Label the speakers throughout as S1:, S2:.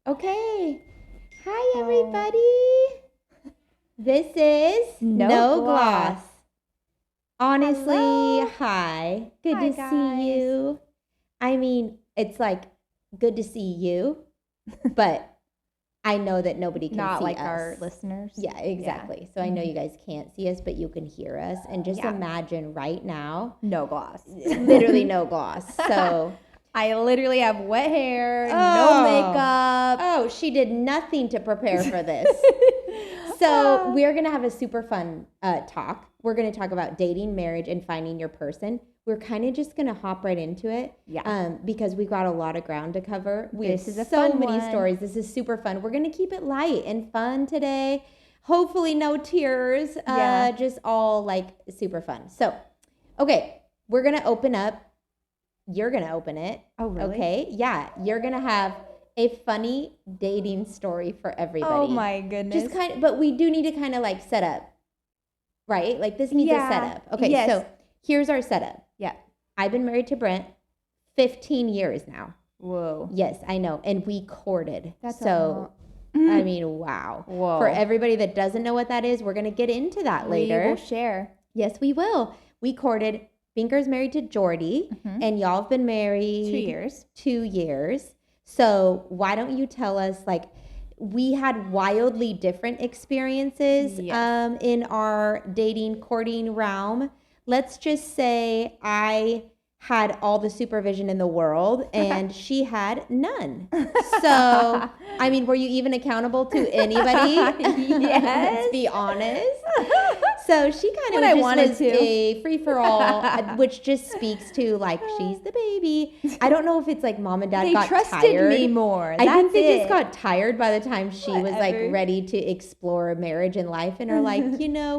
S1: Okay. Hi, everybody. This is
S2: No Gloss.
S1: Honestly,
S2: Hello.
S1: hi. Good
S2: Hi,
S1: to
S2: guys.
S1: see you. I mean, it's like good to see you, but I know that nobody can
S2: Not
S1: see
S2: like
S1: us.
S2: our listeners.
S1: Yeah, exactly. So I know you guys can't see us, but you can hear us. And just
S2: Yeah.
S1: imagine right now,
S2: No gloss.
S1: literally no gloss. So
S2: I literally have wet hair, no makeup.
S1: Oh, she did nothing to prepare for this. So we're going to have a super fun talk. We're going to talk about dating, marriage, and finding your person. We're kind of just going to hop right into it.
S2: Yeah.
S1: Because we've got a lot of ground to cover.
S2: This is a
S1: so
S2: fun
S1: many
S2: one.
S1: stories. This is super fun. We're going to keep it light and fun today. Hopefully no tears.
S2: Yeah.
S1: Just all like super fun. So, okay, we're going to open up. You're going to open it.
S2: Oh, really?
S1: Okay. Yeah. You're going to have a funny dating story for everybody.
S2: Oh, my goodness.
S1: Just kind of, but we do need to kind of like set up, right? Like this needs a setup. Okay.
S2: Yes.
S1: So here's our setup.
S2: Yeah.
S1: I've been married to Brent 15 years now.
S2: Whoa.
S1: Yes, I know. And we courted.
S2: That's
S1: so, I mean, wow.
S2: Whoa.
S1: For everybody that doesn't know what that is, we're going to get into that later.
S2: We will share.
S1: Yes, we will. We courted. Binker's married to Jordy, and y'all have been married
S2: 2 years.
S1: 2 years. So why don't you tell us, like, we had wildly different experiences in our dating, courting realm. Let's just say I had all the supervision in the world and she had none. So, I mean, were you even accountable to anybody?
S2: Yes.
S1: Let's be honest. So she kind of was a free-for-all, which just speaks to, like, she's the baby. I don't know if it's like mom and dad got tired.
S2: They trusted me more.
S1: I think they just got tired by the time she was, like, ready to explore marriage and life. And are like,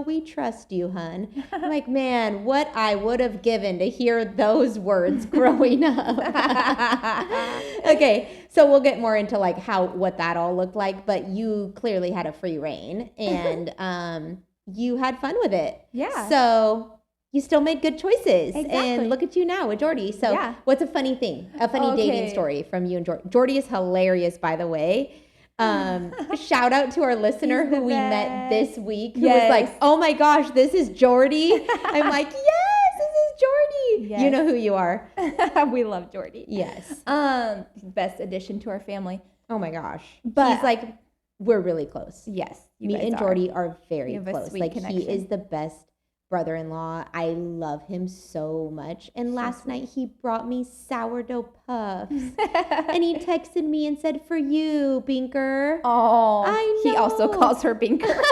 S1: we trust you, hun. I'm like, man, what I would have given to hear those words growing up. Okay, so we'll get more into, like, what that all looked like. But you clearly had a free reign. And you had fun with it.
S2: Yeah.
S1: So you still made good choices.
S2: Exactly.
S1: And look at you now with Jordy. So what's a funny thing? A funny dating story from you and Jordy. Jordy is hilarious, by the way. Shout out to our listener who we met this week who was like, oh my gosh, this is Jordy. I'm like, yes, this is Jordy. Yes. You know who you are.
S2: We love Jordy.
S1: Yes.
S2: Best addition to our family.
S1: Oh my gosh. But he's like, we're really close.
S2: Yes.
S1: Me and Jordy are very close. Like,
S2: connection.
S1: He is the best brother-in-law. I love him so much. And last night he brought me sourdough puffs. And he texted me and said, for you, Binker.
S2: Oh,
S1: I know.
S2: He also calls her Binker.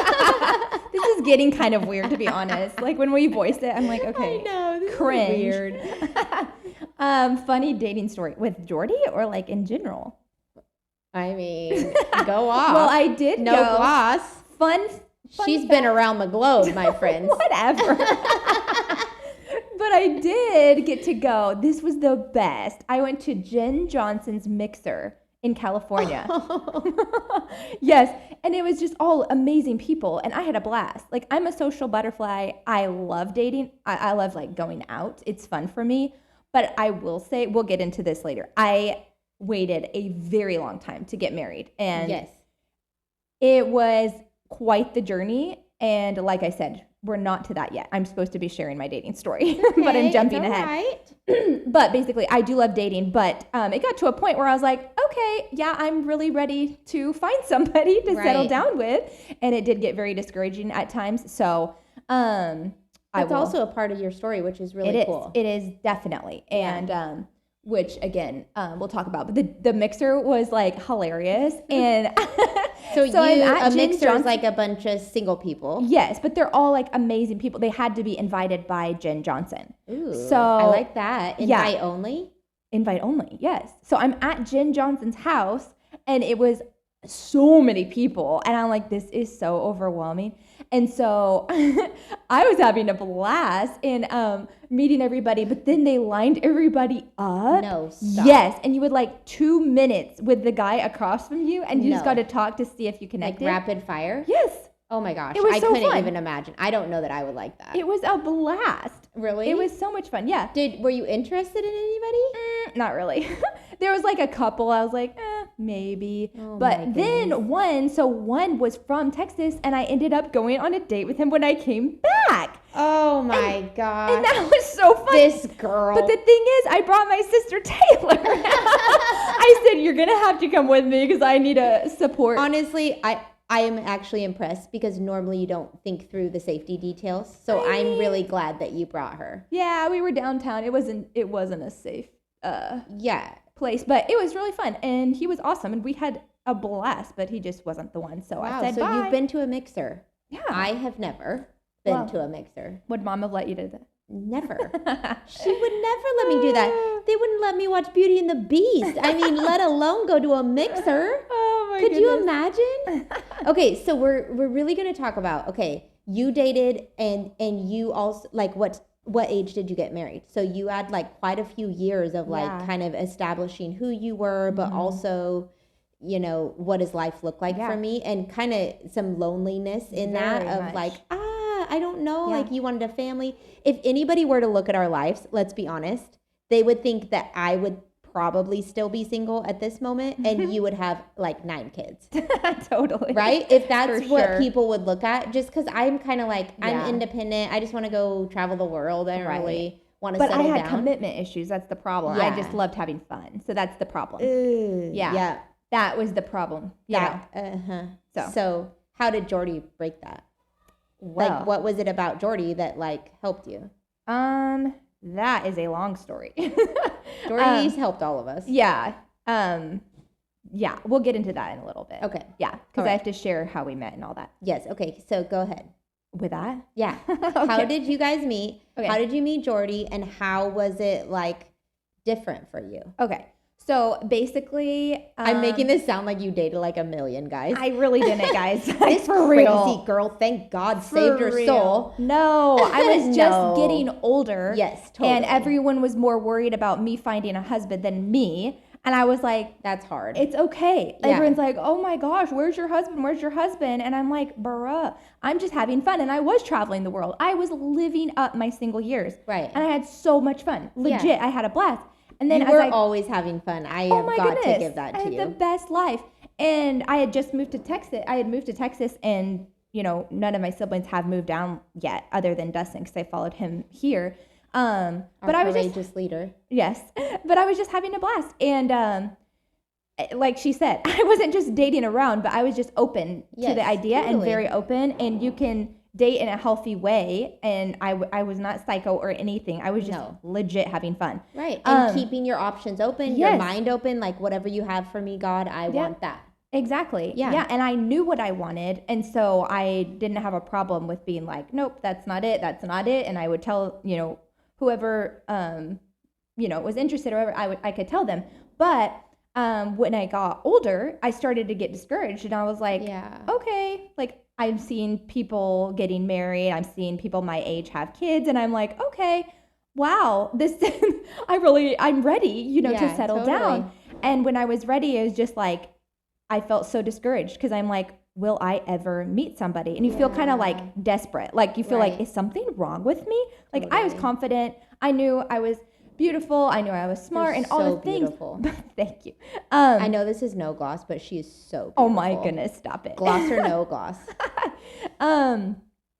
S2: This is getting kind of weird, to be honest. Like, when we voiced it, I'm like, okay,
S1: I know, this
S2: cringe.
S1: is weird.
S2: Funny dating story with Jordy or like in general?
S1: I mean, go off.
S2: Well, I did
S1: no gloss.
S2: Fun
S1: She's been around the globe, my friends.
S2: Whatever. But I did get to go. This was the best. I went to Jen Johnson's Mixer in California. Yes. And it was just all amazing people. And I had a blast. Like, I'm a social butterfly. I love dating. I love, like, going out. It's fun for me. But I will say, we'll get into this later. I waited a very long time to get married. And it was quite the journey. And like I said, we're not to that yet. I'm supposed to be sharing my dating story, but I'm jumping ahead.
S1: Right.
S2: But basically, I do love dating. But it got to a point where I was like, okay, yeah, I'm really ready to find somebody to settle down with. And it did get very discouraging at times. So
S1: that's also a part of your story, which is really cool.
S2: It is definitely. And which, again, we'll talk about. But the mixer was, like, hilarious. And
S1: so a mixer is like a bunch of single people.
S2: Yes, but they're all, like, amazing people. They had to be invited by Jen Johnson.
S1: Ooh, so I like that. Invite only?
S2: Invite only, yes. So I'm at Jen Johnson's house, and it was so many people. And I'm like, this is so overwhelming. And so I was having a blast in meeting everybody, but then they lined everybody up.
S1: No, stop.
S2: Yes, and you would, like, 2 minutes with the guy across from you, and you just got to talk to see if you connected.
S1: Like rapid fire?
S2: Yes.
S1: Oh my gosh,
S2: it was
S1: I
S2: so
S1: couldn't
S2: fun.
S1: even imagine. I don't know that I would like that.
S2: It was a blast.
S1: Really?
S2: It was so much fun, yeah.
S1: Were you interested in anybody?
S2: Not really. There was, like, a couple. I was like, maybe.
S1: Oh my
S2: But
S1: goodness.
S2: then one was from Texas, and I ended up going on a date with him when I came back.
S1: Oh my gosh.
S2: And that was so fun.
S1: This girl.
S2: But the thing is, I brought my sister Taylor. I said, you're going to have to come with me because I need a support.
S1: Honestly, I am actually impressed because normally you don't think through the safety details. So I'm really glad that you brought her.
S2: Yeah, we were downtown. It wasn't a safe place, but it was really fun. And he was awesome. And we had a blast, but he just wasn't the one. So I said,
S1: so
S2: bye.
S1: you've been to a mixer.
S2: Yeah.
S1: I have never been to a mixer.
S2: Would mom have let you do that?
S1: Never. She would never let me do that. They wouldn't let me watch Beauty and the Beast. I mean, let alone go to a mixer.
S2: Oh my
S1: goodness. Could you imagine? Okay, so we're really going to talk about, you dated and you also, like, what age did you get married? So you had like quite a few years of like kind of establishing who you were, but also, you know, what does life look like for me, and kind of some loneliness in that of like, I don't know, like you wanted a family. If anybody were to look at our lives, let's be honest, they would think that I would probably still be single at this moment and you would have like 9 kids.
S2: Totally.
S1: Right? If that's what people would look at, just because I'm kind of like, I'm independent. I just want to go travel the world. I don't really want to settle down.
S2: But I had commitment issues. That's the problem. I just loved having fun. So that's the problem. Yeah. That was the problem. So
S1: how did Jordy break that?
S2: Well,
S1: like, what was it about Jordy that like helped you?
S2: That is a long story.
S1: Jordy's helped all of us.
S2: Yeah. Yeah. We'll get into that in a little bit.
S1: Okay.
S2: Yeah. Because I have to share how we met and all that.
S1: Yes. Okay. So go ahead.
S2: With that?
S1: Yeah. How did you guys meet? Okay. How did you meet Jordy? And how was it like different for you?
S2: Okay. So basically,
S1: I'm making this sound like you dated like a million guys.
S2: I really didn't, guys.
S1: This
S2: for
S1: crazy
S2: real.
S1: girl, thank God, saved her soul.
S2: No, I was just getting older.
S1: Yes, totally.
S2: And everyone was more worried about me finding a husband than me. And I was like,
S1: that's hard.
S2: It's okay. Yeah. Everyone's like, oh my gosh, where's your husband? Where's your husband? And I'm like, bruh, I'm just having fun. And I was traveling the world. I was living up my single years.
S1: Right.
S2: And I had so much fun. Legit, I had a blast. And then
S1: you were always having fun. I have got to give that to you.
S2: I had the best life. And I had just moved to Texas. I had moved to Texas, and, you know, none of my siblings have moved down yet other than Dustin, because I followed him here. But I was
S1: courageous leader.
S2: Yes. But I was just having a blast. And like she said, I wasn't just dating around, but I was just open to the idea and very open. And you can date in a healthy way, and I was not psycho or anything. I was just legit having fun.
S1: Right. And keeping your options open, your mind open, like whatever you have for me, God, I want that.
S2: Exactly. Yeah. And I knew what I wanted, and so I didn't have a problem with being like, nope, that's not it. And I would tell, you know, whoever you know, was interested or whatever, I could tell them. But when I got older, I started to get discouraged, and I was like, okay, like, I'm seeing people getting married. I'm seeing people my age have kids. And I'm like, okay, wow, this, I'm ready, you know, to settle down. And when I was ready, it was just like, I felt so discouraged because I'm like, will I ever meet somebody? And you feel kind of like desperate. Like you feel like, is something wrong with me? Like I was confident. I knew I was beautiful. I knew I was smart. You're and all the things.
S1: Beautiful.
S2: Thank you.
S1: I know this is no gloss, but she is so beautiful.
S2: Oh my goodness, stop it.
S1: Gloss or no gloss?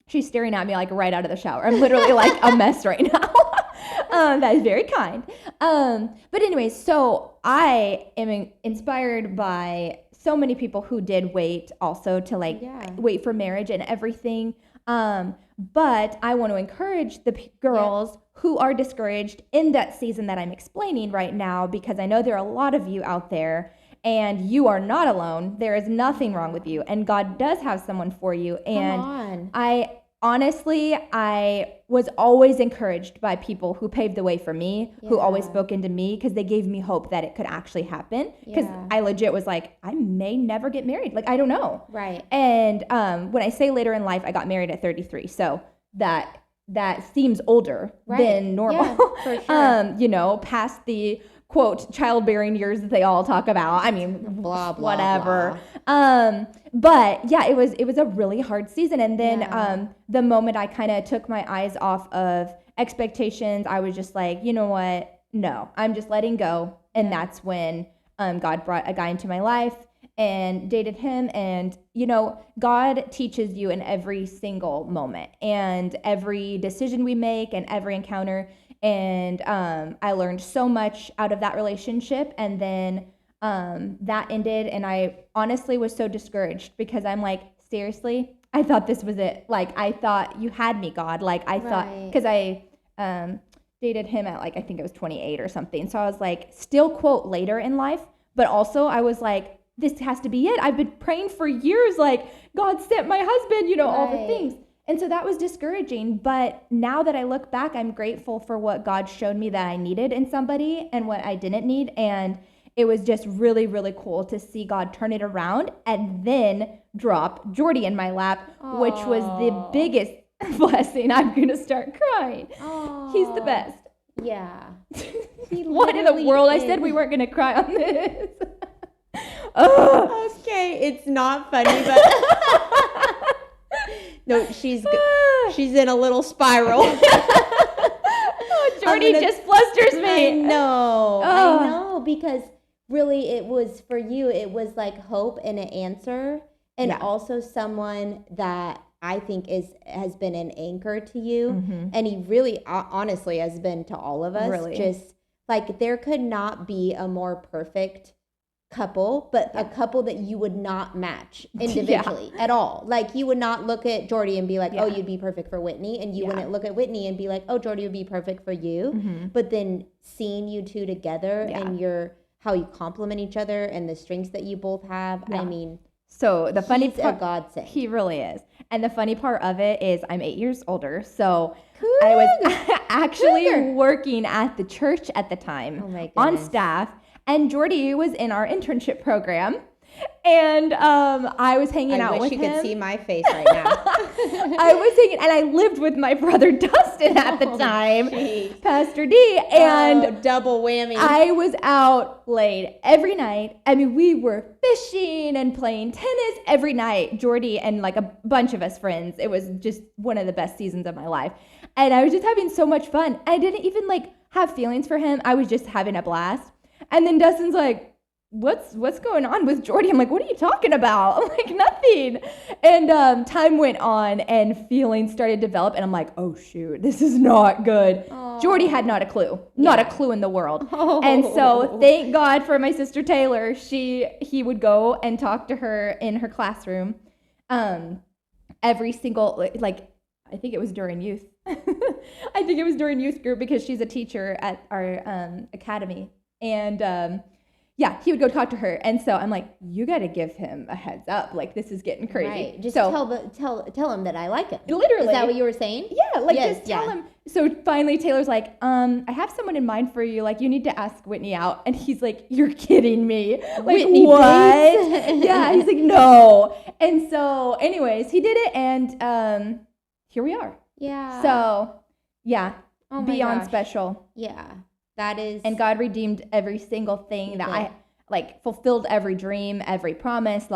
S2: She's staring at me like right out of the shower. I'm literally like a mess right now. That is very kind. But anyway, so I am inspired by so many people who did wait also to wait for marriage and everything. But I want to encourage the girls who are discouraged in that season that I'm explaining right now, because I know there are a lot of you out there and you are not alone. There is nothing wrong with you, and God does have someone for you. And I was always encouraged by people who paved the way for me, who always spoke into me, because they gave me hope that it could actually happen. Because I legit was like, I may never get married. Like, I don't know.
S1: Right.
S2: And when I say later in life, I got married at 33. So that seems older than normal.
S1: Yeah, for sure.
S2: You know, past the quote childbearing years that they all talk about. I mean,
S1: blah, blah,
S2: whatever.
S1: Blah.
S2: But yeah, it was a really hard season. And then the moment I kind of took my eyes off of expectations, I was just like, you know what? No, I'm just letting go. And that's when God brought a guy into my life and dated him. And, God teaches you in every single moment and every decision we make and every encounter. And I learned so much out of that relationship. And then that ended. And I honestly was so discouraged because I'm like, seriously? I thought this was it. Like, I thought you had me, God. Like, I thought, because I dated him at I think I was 28 or something. So I was like, still quote later in life. But also I was like, this has to be it. I've been praying for years, like God sent my husband, all the things. And so that was discouraging. But now that I look back, I'm grateful for what God showed me that I needed in somebody and what I didn't need. And it was just really, really cool to see God turn it around and then drop Jordy in my lap, which was the biggest blessing. I'm going to start crying. He's the best.
S1: Yeah.
S2: What in the world? I said we weren't going to cry on this.
S1: Okay, it's not funny, but no, she's in a little spiral.
S2: Jordy just flusters me.
S1: I know, because really it was for you, it was like hope and an answer, and also someone that I think has been an anchor to you, and he really honestly has been to all of us. Really. Just like there could not be a more perfect couple, but a couple that you would not match individually at all. Like you would not look at Jordy and be like, oh, you'd be perfect for Whitney, and you wouldn't look at Whitney and be like, oh, Jordy would be perfect for you. But then seeing you two together and how you complement each other and the strengths that you both have, I mean,
S2: so the funny part,
S1: a godsend.
S2: He really is. And the funny part of it is I'm 8 years older, so I was actually working at the church at the time on staff. And Jordy was in our internship program, and I was hanging out with him. I wish you
S1: could see my face right now.
S2: I was hanging, and I lived with my brother Dustin at the time, Pastor D, and
S1: double whammy.
S2: I was out late every night. I mean, we were fishing and playing tennis every night, Jordy and like a bunch of us friends. It was just one of the best seasons of my life, and I was just having so much fun. I didn't even have feelings for him. I was just having a blast. And then Dustin's like, what's going on with Jordy? I'm like, what are you talking about? I'm like, nothing. And time went on and feelings started to develop. And I'm like, oh, shoot, this is not good. Jordy had not a clue, not a clue in the world. And so thank God for my sister Taylor. He would go and talk to her in her classroom every single, I think it was during youth. I think it was during youth group because she's a teacher at our academy. And he would go talk to her. And so I'm like, you got to give him a heads up. Like, this is getting crazy.
S1: Right. Just tell him that I like him.
S2: Literally.
S1: Is that what you were saying?
S2: Yeah. Just tell him. So finally Taylor's like, I have someone in mind for you. Like, you need to ask Whitney out. And he's like, you're kidding me. Like,
S1: Whitney,
S2: what? Yeah. He's like, no. And so anyways, he did it. And here we are.
S1: Yeah.
S2: So yeah.
S1: Oh my
S2: beyond
S1: gosh.
S2: Special.
S1: Yeah. That is.
S2: And God redeemed every single thing that I fulfilled every dream, every promise,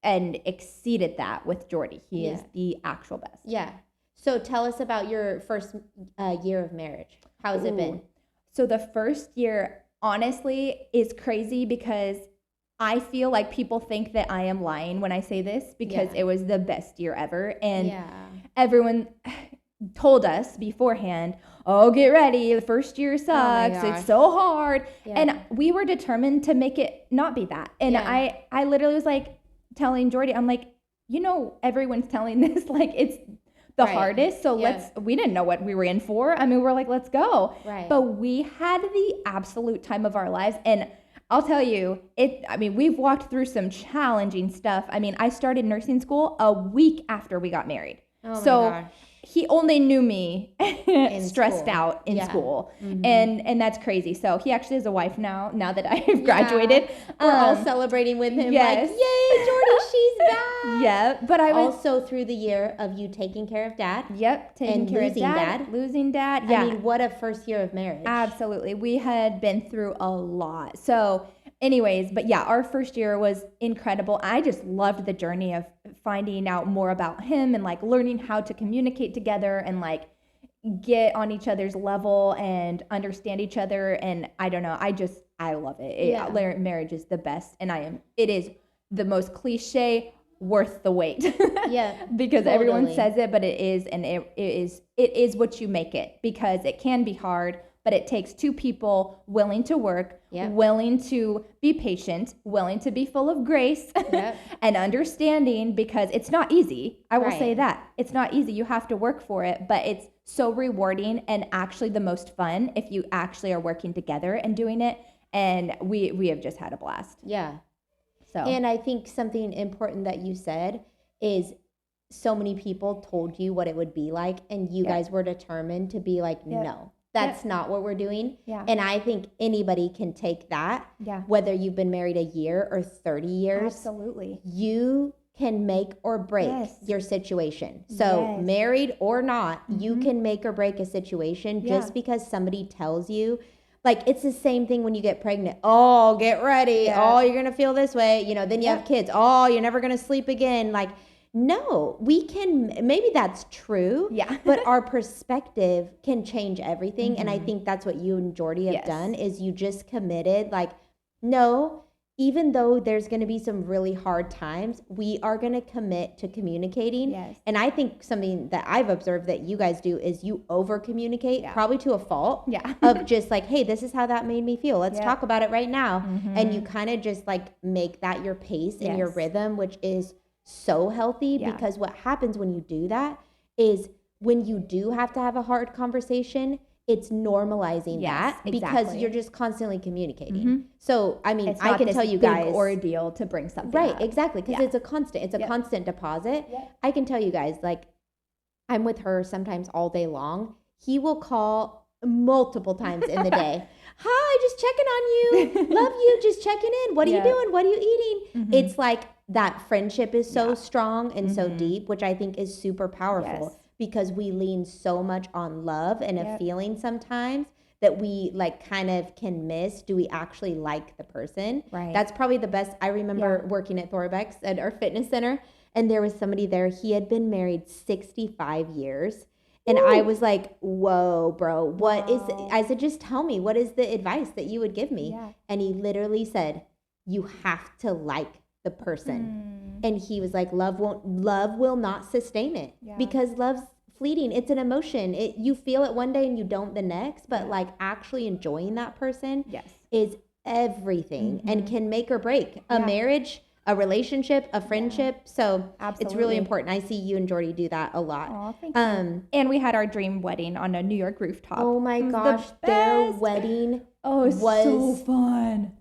S2: and exceeded that with Jordy. He is the actual best.
S1: Yeah. So tell us about your first year of marriage. How has it been?
S2: So the first year, honestly, is crazy because I feel like people think that I am lying when I say this because it was the best year ever. And everyone told us beforehand, oh, get ready, the first year sucks, it's so hard. And we were determined to make it not be that. And I literally was like telling Jordy, I'm like, everyone's telling this like it's the hardest, so we didn't know what we were in for. I mean, we're like, let's go. But we had the absolute time of our lives. And I'll tell you, we've walked through some challenging stuff. I mean, I started nursing school a week after we got married.
S1: Oh my gosh.
S2: He only knew me stressed out in school. And that's crazy. So he actually has a wife now that I've graduated.
S1: We're all celebrating with him.
S2: Yes.
S1: Like, yay, Jordy, she's back.
S2: Yeah. But I was
S1: also through the year of you taking care of dad.
S2: Yep. Taking care of dad. Losing dad. Yeah.
S1: I mean, what a first year of marriage.
S2: Absolutely. We had been through a lot. So anyways, but our first year was incredible. I just loved the journey of finding out more about him and learning how to communicate together and get on each other's level and understand each other. And I don't know, I just I love it.
S1: Yeah.
S2: Marriage is the best, and it is the most cliche, worth the wait.
S1: Yeah,
S2: because
S1: totally.
S2: everyone says it, but it is, and it is what you make it, because it can be hard, but it takes two people willing to work, willing to be patient, willing to be full of grace, and understanding, because it's not easy. I will say that. It's not easy. You have to work for it, but it's so rewarding and actually the most fun if you actually are working together and doing it. And we have just had a blast.
S1: Yeah.
S2: So.
S1: And I think something important that you said is so many people told you what it would be like, and you guys were determined to be like, no, that's not what we're doing. Yeah. And I think anybody can take that, whether you've been married a year or 30 years.
S2: Absolutely.
S1: You can make or break your situation. So married or not, you can make or break a situation just because somebody tells you. Like, it's the same thing when you get pregnant. Oh, get ready. Yeah. Oh, you're going to feel this way. You know, then you have kids. Oh, you're never going to sleep again. Like, no, we can, maybe that's true. Yeah. But our perspective can change everything. And I think that's what you and Jordy have done, is you just committed, like, no, even though there's going to be some really hard times, we are going to commit to communicating. Yes. And I think something that I've observed that you guys do is you over communicate, probably to a fault, of just like, hey, this is how that made me feel. Let's talk about it right now. And you kind of just like make that your pace and your rhythm, which is so healthy, because what happens when you do that is when you do have to have a hard conversation, it's normalizing that because you're just constantly communicating. So, I mean, I can tell you guys,
S2: big ordeal to bring something
S1: right,
S2: up.
S1: Exactly, because it's a constant deposit. I can tell you guys, like, I'm with her sometimes all day long. He will call multiple times in the day. Hi, just checking on you. Love you, just checking in. What are you doing? What are you eating? It's like that friendship is so strong and so deep, which I think is super powerful. Because we lean so much on love and a feeling sometimes that we like kind of can miss. Do we actually like the person? Right. That's probably the best. I remember working at Thorbeck's at our fitness center, and there was somebody there. He had been married 65 years. And I was like, whoa, bro, what is it? I said, just tell me, what is the advice that you would give me? Yeah. And he literally said, you have to like the person. And he was like, love will not sustain it, because love's fleeting. It's an emotion. You feel it one day and you don't the next, but like actually enjoying that person is everything and can make or break a marriage, a relationship, a friendship. So it's really important. I see you and Jordy do that a lot.
S2: Aw, thank you. And we had our dream wedding on a New York rooftop.
S1: Oh my gosh, their wedding
S2: was so fun.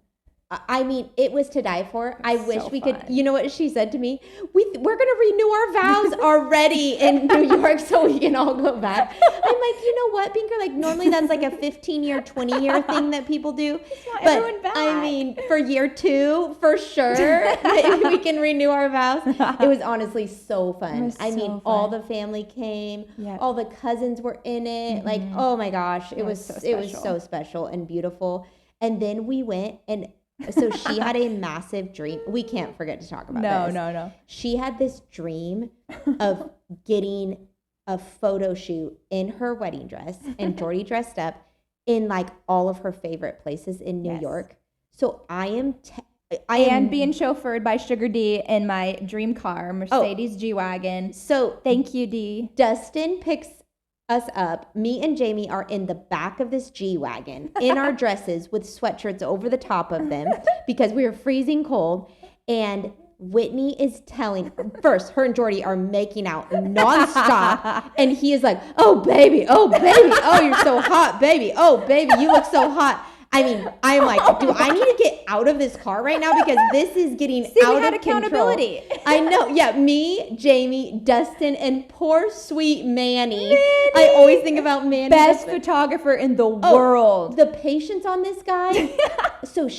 S1: I mean, it was to die for. I wish we could. You know what she said to me? We're going to renew our vows already in New York so we can all go back. I'm like, you know what, Binker? Like, normally that's like a 15-year, 20-year thing that people do. But I mean, for year 2, for sure, we can renew our vows. It was honestly so fun. I mean, all the family came. All the cousins were in it. Like, oh my gosh, it was so special and beautiful. And then we went and. So she had a massive dream. We can't forget to talk about this. No. She had this dream of getting a photo shoot in her wedding dress, and Jordy dressed up in like all of her favorite places in New York. So I am
S2: being chauffeured by Sugar D in my dream car, Mercedes G-Wagon.
S1: So
S2: thank you, D.
S1: Dustin picks us up. Me and Jamie are in the back of this G-Wagon in our dresses with sweatshirts over the top of them because we were freezing cold. And Whitney is telling, first, her and Jordy are making out nonstop. And he is like, oh, baby, oh, you're so hot, baby. Oh, baby, you look so hot. I mean, I'm like, do I need to get out of this car right now? Because this is getting out of accountability. Control. I know. Yeah, me, Jamie, Dustin, and poor sweet Manny. I always think about Manny.
S2: Best photographer in the world.
S1: The patience on this guy. So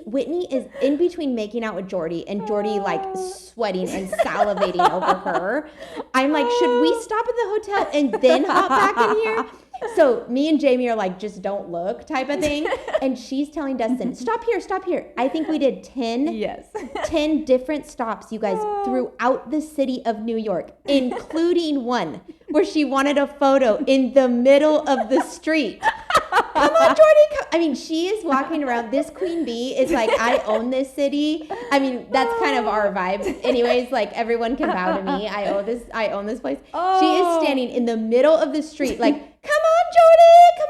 S1: Whitney is in between making out with Jordy and Jordy like sweating and salivating over her. I'm like, should we stop at the hotel and then hop back in here? So me and Jamie are like, just don't look type of thing. And she's telling Dustin, stop here. I think we did 10 different stops, you guys, throughout the city of New York, including one where she wanted a photo in the middle of the street. come on, Jordy. Come. I mean, she is walking around. This queen bee is like, I own this city. I mean, that's kind of our vibe. Anyways, like everyone can bow to me. I own this place.
S2: Oh.
S1: She is standing in the middle of the street, like, come on, Jordy, come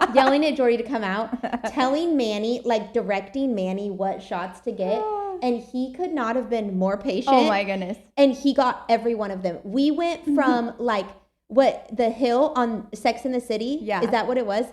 S1: on. Yelling at Jordy to come out, telling Manny, like directing Manny what shots to get. And he could not have been more patient.
S2: Oh my goodness.
S1: And he got every one of them. We went from like the hill on Sex and the City.
S2: Yeah.
S1: Is that what it was?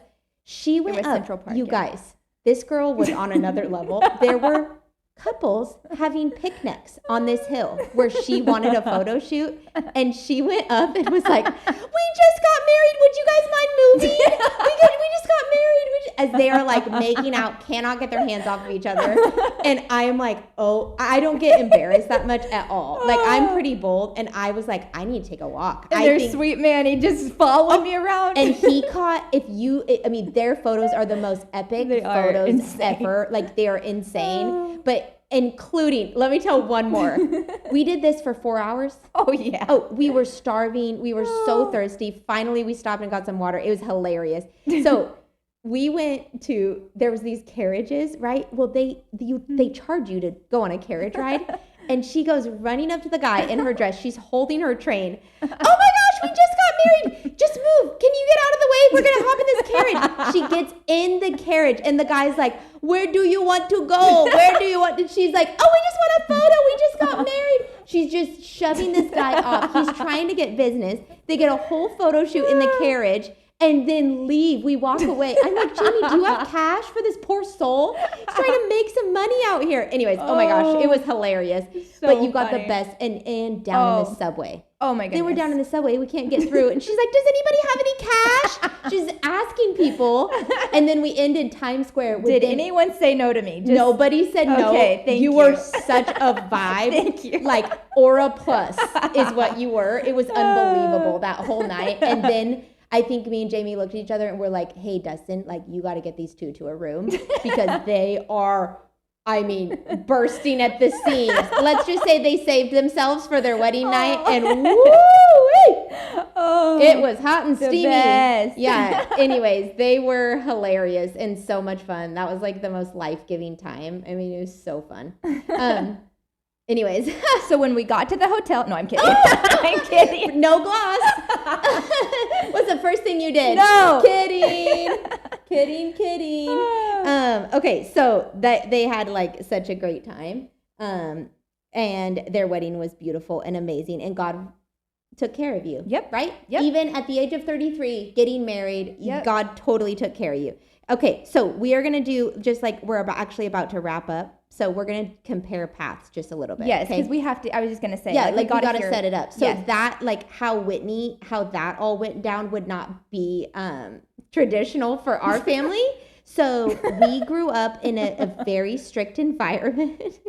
S1: She went up.
S2: Central Park,
S1: you guys, this girl was on another level. There were couples having picnics on this hill where she wanted a photo shoot, and she went up and was like, we just got married, would you guys mind moving? We just got married. As they are like making out, cannot get their hands off of each other. And I am like, oh, I don't get embarrassed that much at all. Like, I'm pretty bold, and I was like, I need to take a walk.
S2: And there's sweet Manny just following me around.
S1: And he caught, their photos are the most epic photos ever. Like, they are insane. But including, let me tell one more. We did this for 4 hours.
S2: Oh, yeah.
S1: Oh, we were starving. We were so thirsty. Finally, we stopped and got some water. It was hilarious. So we went to, there was these carriages, right? Well, they charge you to go on a carriage ride. And she goes running up to the guy in her dress. She's holding her train. Oh my gosh, we just got married. Just move. Can you get out of the way? We're going to hop in this carriage. She gets in the carriage, and the guy's like, where do you want to go? Where do you want to? She's like, oh, we just want a photo. We just got married. She's just shoving this guy off. He's trying to get business. They get a whole photo shoot in the carriage. And then leave. We walk away. I'm like, Jamie, do you have cash for this poor soul? He's trying to make some money out here. Anyways, oh my gosh, it was hilarious.
S2: So
S1: but you got
S2: funny.
S1: the best. And down in the subway.
S2: Oh my goodness.
S1: They were down in the subway. We can't get through. And she's like, does anybody have any cash? She's asking people. And then we end in Times Square.
S2: Did anyone say no to me?
S1: Nobody said no.
S2: Okay, thank you.
S1: You were such a vibe.
S2: Thank you.
S1: Like Aura Plus is what you were. It was unbelievable that whole night. And then I think me and Jamie looked at each other and we're like, hey, Dustin, like, you got to get these two to a room because they are, I mean, bursting at the seams. Let's just say they saved themselves for their wedding night, and it was hot and steamy.
S2: Best.
S1: Yeah. Anyways, they were hilarious and so much fun. That was like the most life-giving time. I mean, it was so fun. Anyways,
S2: so when we got to the hotel, no, I'm kidding. I'm kidding.
S1: No gloss. What's the first thing you did?
S2: No.
S1: Kidding. Kidding. Okay, so they had like such a great time. And their wedding was beautiful and amazing, and God took care of you.
S2: Yep.
S1: Right?
S2: Yep.
S1: Even at the age of 33, getting married,
S2: yep.
S1: God totally took care of you. Okay, so we are going to do, just like we're actually about to wrap up, so we're going to compare paths just a little bit.
S2: Yes, because we have to, I was just going to say.
S1: Yeah, like we got to set it up. So
S2: yes.
S1: that, like how that all went down would not be traditional for our family. So we grew up in a very strict environment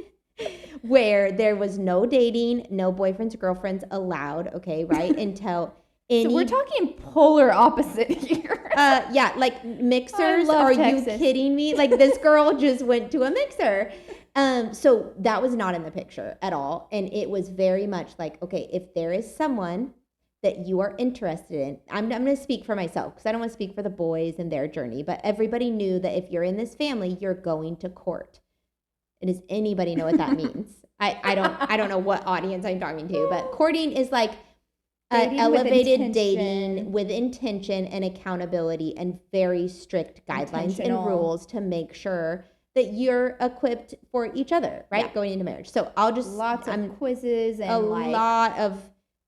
S1: where there was no dating, no boyfriends, girlfriends allowed, okay, right? Until
S2: so we're talking polar opposite here.
S1: Yeah, like mixers. Are Texas. You kidding me? Like this girl just went to a mixer. So that was not in the picture at all. And it was very much like, okay, if there is someone that you are interested in, I'm going to speak for myself because I don't want to speak for the boys and their journey, but everybody knew that if you're in this family, you're going to court. And does anybody know what that means? I don't know what audience I'm talking to, but courting is like elevated dating with intention and accountability and very strict guidelines and rules to make sure that you're equipped for each other, right? Yeah. Going into marriage. So I'll just
S2: lots of quizzes and
S1: a lot of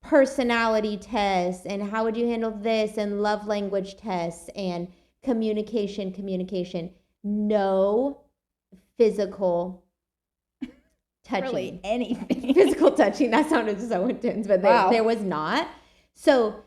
S1: personality tests and how would you handle this and love language tests and communication. No physical touching.
S2: Really anything.
S1: Physical touching. That sounded so intense, but there was not. So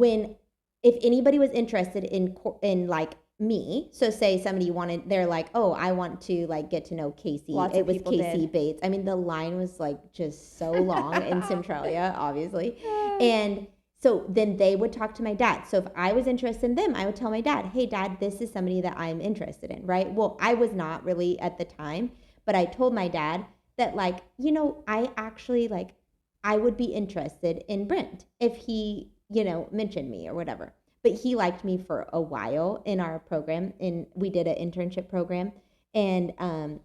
S1: if anybody was interested in like me, so say somebody they're like, oh, I want to like get to know Casey. It was Casey Bates. I mean, the line was like just so long in Centralia, obviously. And so then they would talk to my dad. So if I was interested in them, I would tell my dad, hey, Dad, this is somebody that I'm interested in, right? Well, I was not really at the time, but I told my dad that like, I actually I would be interested in Brent if he, mentioned me or whatever. but he liked me for a while in our program, and we did an internship program. And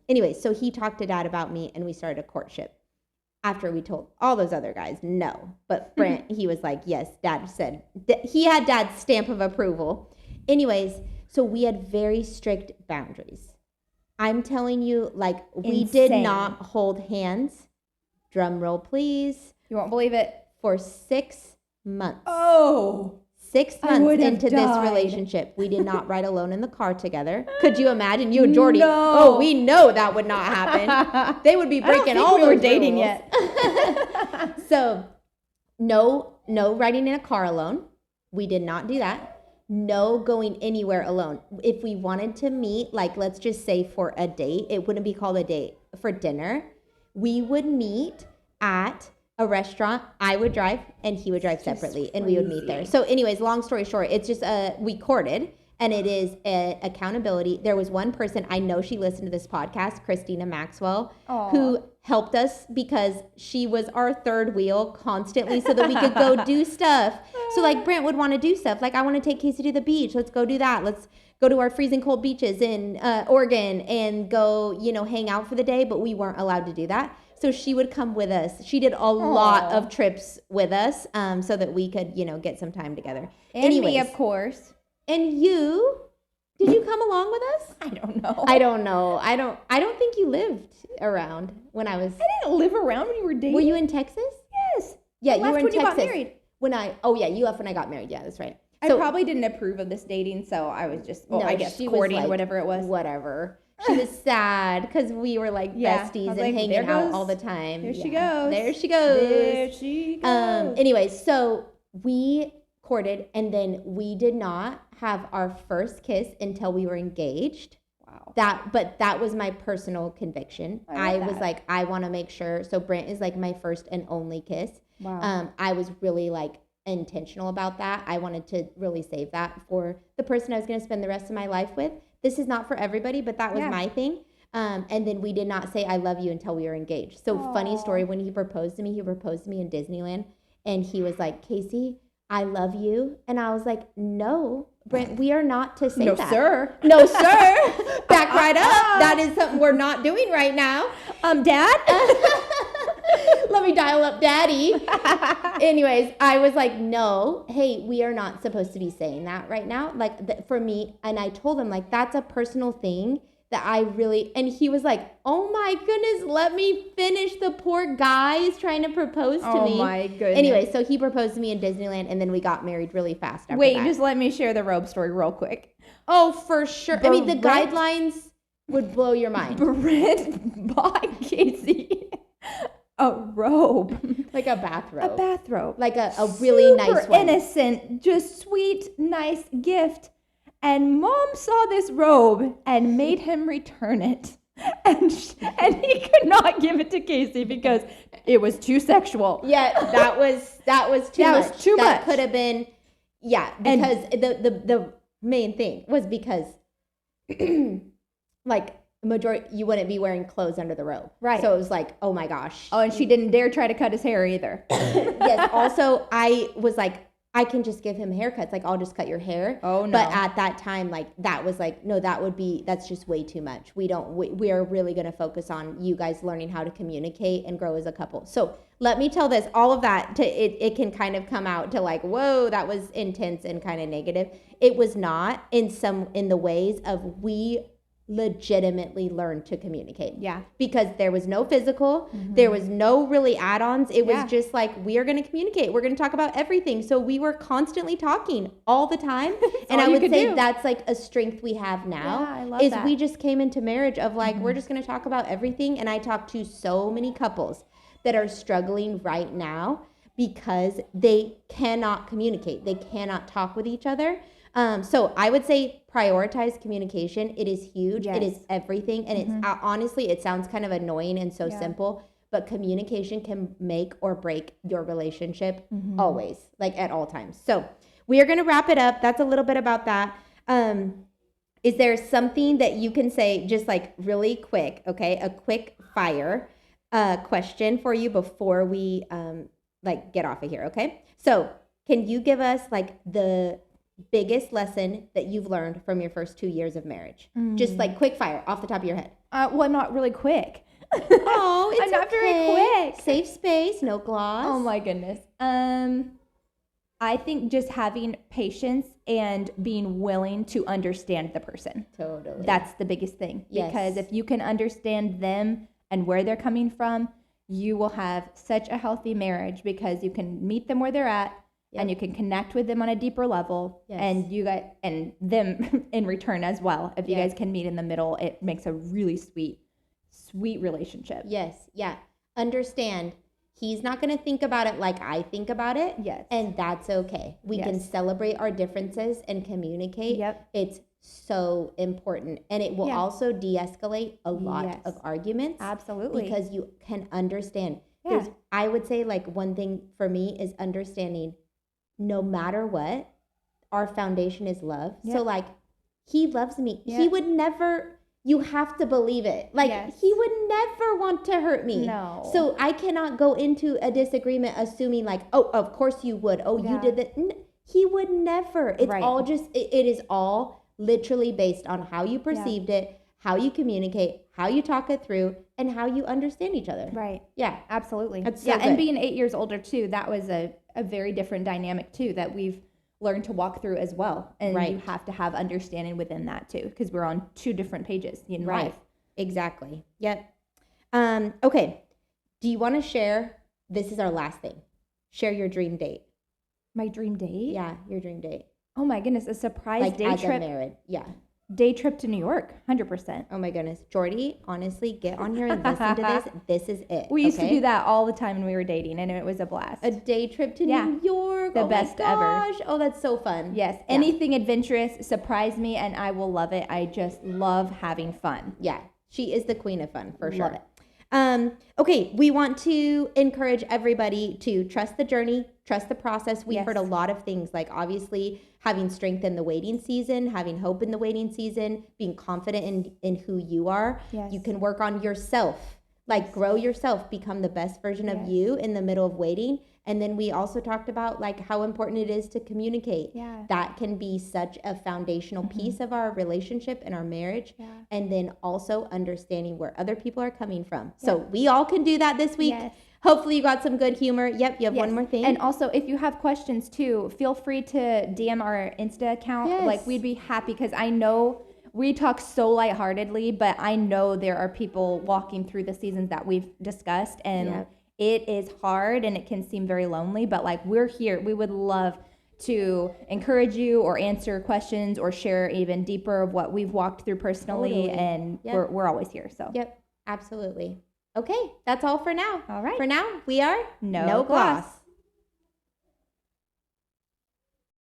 S1: anyway, so he talked to Dad about me, and we started a courtship. After we told all those other guys no, but Brent, he was like, yes, Dad said, he had Dad's stamp of approval. Anyways, so we had very strict boundaries. I'm telling you, like, we did not hold hands. Drum roll, please.
S2: You won't believe it.
S1: For 6 months.
S2: Oh.
S1: 6 months into this relationship, we did not ride alone in the car together. Could you imagine? You and Jordy.
S2: No.
S1: Oh, we know that would not happen. They would be breaking all
S2: we were
S1: those
S2: dating
S1: rules.
S2: yet.
S1: So, no riding in a car alone. We did not do that. No going anywhere alone. If we wanted to meet, like, let's just say for a date, it wouldn't be called a date. For dinner, we would meet at a restaurant. I would drive and he would drive separately, and we would meet there. So anyways, long story short, it's just we courted, and it is accountability. There was one person, I know she listened to this podcast, Christina Maxwell, who helped us because she was our third wheel constantly so that we could go do stuff. So like Brent would want to do stuff. Like, I want to take Casey to the beach. Let's go do that. Let's go to our freezing cold beaches in Oregon and go, hang out for the day. But we weren't allowed to do that. So she would come with us. She did a lot of trips with us so that we could, get some time together.
S2: And anyways, me, of course.
S1: And you, did you come along with us?
S2: I don't know.
S1: I don't think you lived around when I was.
S2: I didn't live around when you were dating.
S1: Were you in Texas?
S2: Yes.
S1: Yeah, you were in
S2: when
S1: Texas.
S2: You got married.
S1: You left when I got married. Yeah, that's right.
S2: So, I probably didn't approve of this dating, so I was just, I guess, courting, like, whatever it was.
S1: Whatever. She was sad because we were like besties and hanging out all the time.
S2: There she goes.
S1: There she goes.
S2: There she goes.
S1: Anyways, so we courted, and then we did not have our first kiss until we were engaged.
S2: Wow.
S1: That was my personal conviction. I was like, I want to make sure. So Brent is like my first and only kiss.
S2: Wow.
S1: I was really like intentional about that. I wanted to really save that for the person I was going to spend the rest of my life with. This is not for everybody, but that was my thing. And then we did not say I love you until we were engaged. So funny story, when he proposed to me in Disneyland, and he was like, Casey, I love you. And I was like, no, Brent, we are not to say that.
S2: No, sir.
S1: No, sir. Back right up. That is something we're not doing right now.
S2: Dad?
S1: Let me dial up Daddy. Anyways, I was like, no, hey, we are not supposed to be saying that right now. Like, for me, and I told him, like, that's a personal thing that I really, and he was like, oh my goodness, let me finish. The poor guy is trying to propose to me.
S2: Oh my goodness.
S1: Anyway, so he proposed to me in Disneyland, and then we got married really fast after that.
S2: Just let me share the robe story real quick.
S1: Oh, for sure. I mean, the guidelines would blow your mind.
S2: Brent bought Casey a robe.
S1: Like a bathrobe.
S2: A bathrobe.
S1: Like a really nice one.
S2: Innocent, just sweet, nice gift. And Mom saw this robe and made him return it. And he could not give it to Casey because it was too sexual.
S1: Yeah, that was too much.
S2: Was too much.
S1: That could have been, because the main thing was because, like, majority, you wouldn't be wearing clothes under the robe.
S2: Right.
S1: So it was like, oh my gosh.
S2: Oh, and she didn't dare try to cut his hair either.
S1: Yes. Also, I was like, I can just give him haircuts. Like, I'll just cut your hair.
S2: Oh, no.
S1: But at that time, like, that was like, no, that's just way too much. We are really going to focus on you guys learning how to communicate and grow as a couple. So let me tell this, all of that, it can kind of come out to like, whoa, that was intense and kind of negative. It was not in the ways of we legitimately learned to communicate.
S2: Yeah.
S1: Because there was no physical, there was no really add-ons. It was just like, we are going to communicate. We're going to talk about everything. So we were constantly talking all the time. And I would say that's like a strength we have now.
S2: Yeah, I love that.
S1: We just came into marriage of like, we're just going to talk about everything. And I talk to so many couples that are struggling right now because they cannot communicate. They cannot talk with each other. So I would say prioritize communication. It is huge.
S2: Yes.
S1: It is everything. And it's honestly, it sounds kind of annoying and so simple, but communication can make or break your relationship always, like at all times. So we are going to wrap it up. That's a little bit about that. Is there something that you can say just like really quick, okay? A quick fire question for you before we like get off of here, okay? So can you give us like the biggest lesson that you've learned from your first 2 years of marriage? Just like quick fire off the top of your head.
S2: Well, I'm not really quick.
S1: Oh, it's
S2: I'm not very quick.
S1: Safe space, no gloss.
S2: Oh my goodness. I think just having patience and being willing to understand the person.
S1: Totally.
S2: That's the biggest thing.
S1: Yes.
S2: Because if you can understand them and where they're coming from, you will have such a healthy marriage because you can meet them where they're at. Yep. And you can connect with them on a deeper level. Yes. And you guys and them in return as well. If you guys can meet in the middle, it makes a really sweet relationship.
S1: Yes. Yeah. Understand. He's not going to think about it like I think about it.
S2: Yes.
S1: And that's okay. We can celebrate our differences and communicate.
S2: Yep.
S1: It's so important. And it will also de-escalate a lot of arguments.
S2: Absolutely.
S1: Because you can understand. Yeah. I would say like one thing for me is understanding no matter what, our foundation is love. Yep. So like he loves me. Yep. He would never... You have to believe it. Like, he would never want to hurt me.
S2: No.
S1: So I cannot go into a disagreement assuming like, oh, of course you would. Oh, you did that. He would never. It's all just, it is all literally based on how you perceived it, how you communicate, how you talk it through, and how you understand each other.
S2: Right.
S1: Yeah.
S2: Absolutely.
S1: That's so good.
S2: And being 8 years older too, that was a very different dynamic too that we've learn to walk through as well. And you have to have understanding within that too, because we're on two different pages in life.
S1: Exactly. Yep. Okay. Do you want to share? This is our last thing. Share your dream date.
S2: My dream date?
S1: Yeah, your dream date.
S2: Oh my goodness, a surprise
S1: like
S2: day
S1: as
S2: trip.
S1: A married. Yeah.
S2: Day trip to New York, 100%.
S1: Oh my goodness. Jordy, honestly, get on here and listen to this. This is it.
S2: We used to do that all the time when we were dating, and it was a blast.
S1: A day trip to New York.
S2: The best ever.
S1: Oh, that's so fun.
S2: Yes. Yeah. Anything adventurous, surprise me, and I will love it. I just love having fun.
S1: Yeah. She is the queen of fun, for sure.
S2: Love it.
S1: Okay, we want to encourage everybody to trust the journey, trust the process. We heard a lot of things, like obviously having strength in the waiting season, having hope in the waiting season, being confident in who you are.
S2: Yes.
S1: You can work on yourself, like grow yourself, become the best version of you in the middle of waiting. And then we also talked about like how important it is to communicate.
S2: Yeah.
S1: That can be such a foundational piece of our relationship and our marriage.
S2: Yeah.
S1: And then also understanding where other people are coming from. Yeah. So we all can do that this week.
S2: Yes.
S1: Hopefully you got some good humor. Yep, you have one more thing.
S2: And also, if you have questions too, feel free to DM our Insta account.
S1: Yes.
S2: Like, we'd be happy because I know we talk so lightheartedly, but I know there are people walking through the seasons that we've discussed, and it is hard and it can seem very lonely, but like we're here. We would love to encourage you or answer questions or share even deeper of what we've walked through personally. And we're always here. So
S1: absolutely. Okay, that's all for now.
S2: All right.
S1: For now, we are
S2: No Gloss.